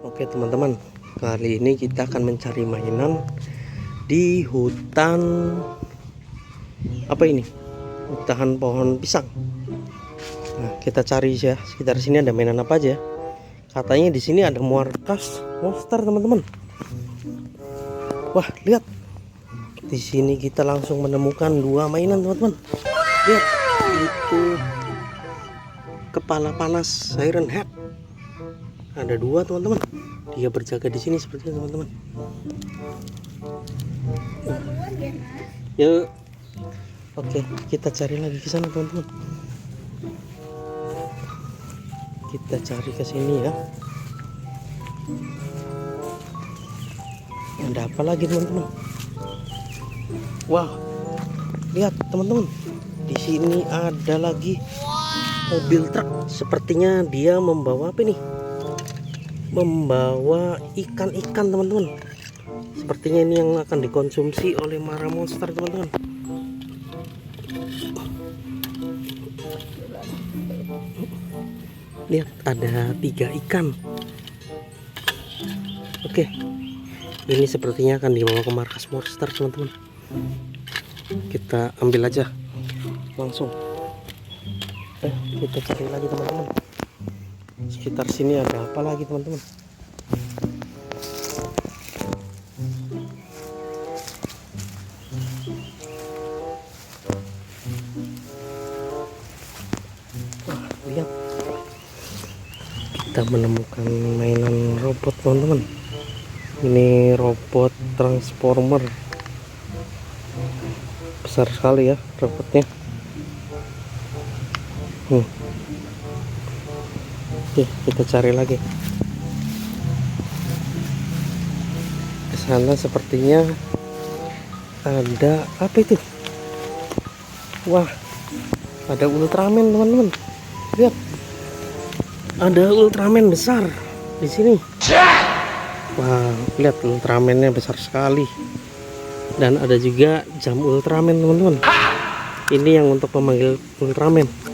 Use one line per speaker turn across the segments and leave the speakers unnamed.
Oke teman-teman, kali ini kita akan mencari mainan di hutan. Apa ini? Hutan pohon pisang. Nah, kita cari ya sekitar sini ada mainan apa aja. Katanya di sini ada markas monster teman-teman. Wah, lihat. Di sini kita langsung menemukan dua mainan teman-teman. Lihat, itu kepala panas Siren Head. Ada dua teman-teman. Dia berjaga di sini sepertinya teman-teman. Yuk. Oke, kita cari lagi ke sana teman-teman. Kita cari ke sini ya. Ada apa lagi teman-teman? Wah, lihat teman-teman. Di sini ada lagi mobil truk. Sepertinya dia membawa apa nih? Membawa ikan-ikan teman-teman. Sepertinya ini yang akan dikonsumsi oleh para monster teman-teman. Lihat, ada 3 ikan. Oke, ini sepertinya akan dibawa ke markas monster teman-teman. Kita ambil aja langsung. Kita cari lagi teman-teman. Sekitar sini ada apa lagi teman-teman? Wah, lihat, kita menemukan mainan robot teman-teman. Ini robot transformer, besar sekali ya robotnya. Oke, kita cari lagi ke sana. Sepertinya ada apa itu? Wah, ada Ultraman teman-teman. Lihat, ada Ultraman besar di sini. Wah, lihat Ultramannya besar sekali. Dan ada juga jam Ultraman teman-teman. Ini yang untuk memanggil Ultraman.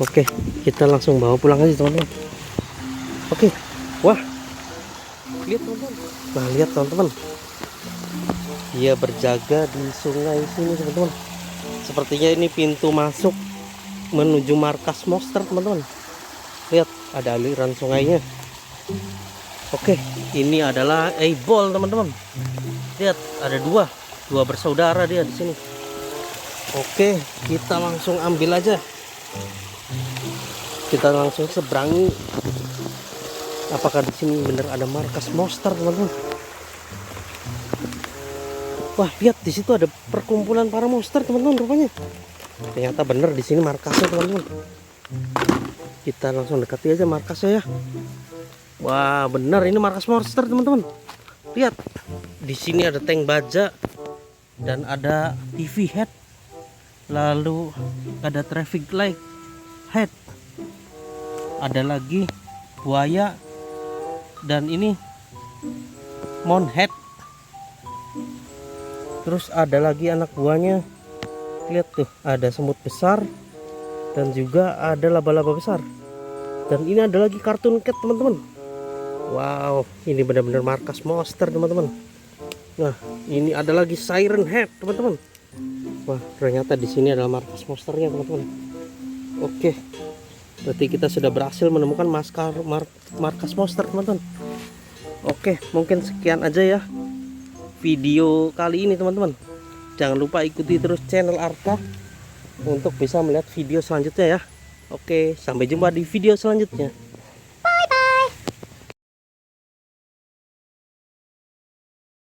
Oke, kita langsung bawa pulang aja teman-teman. Oke, wah, lihat teman-teman. Nah, lihat teman-teman, dia berjaga di sungai sini teman-teman. Sepertinya ini pintu masuk menuju markas monster teman-teman. Lihat, ada aliran sungainya. Oke, ini adalah eyeball teman-teman. Lihat, ada dua bersaudara dia di sini. Oke, kita langsung ambil aja. Kita langsung seberangi. Apakah di sini benar ada markas monster teman-teman? Wah, lihat, di situ ada perkumpulan para monster teman-teman rupanya. Ternyata benar di sini markasnya teman-teman. Kita langsung dekati aja markasnya ya. Wah, benar ini markas monster teman-teman. Lihat, di sini ada tank baja dan ada TV head. Lalu ada traffic light head. Ada lagi buaya dan ini mon head. Terus ada lagi anak buahnya. Lihat tuh, ada semut besar dan juga ada laba-laba besar. Dan ini ada lagi kartun cat teman-teman. Wow, ini benar-benar markas monster teman-teman. Nah, ini ada lagi Siren Head teman-teman. Wah, ternyata di sini adalah markas monsternya teman-teman. Oke, berarti kita sudah berhasil menemukan markas monster teman-teman. Oke, mungkin sekian aja ya video kali ini teman-teman. Jangan lupa ikuti terus channel Arka untuk bisa melihat video selanjutnya ya. Oke, sampai jumpa di video selanjutnya.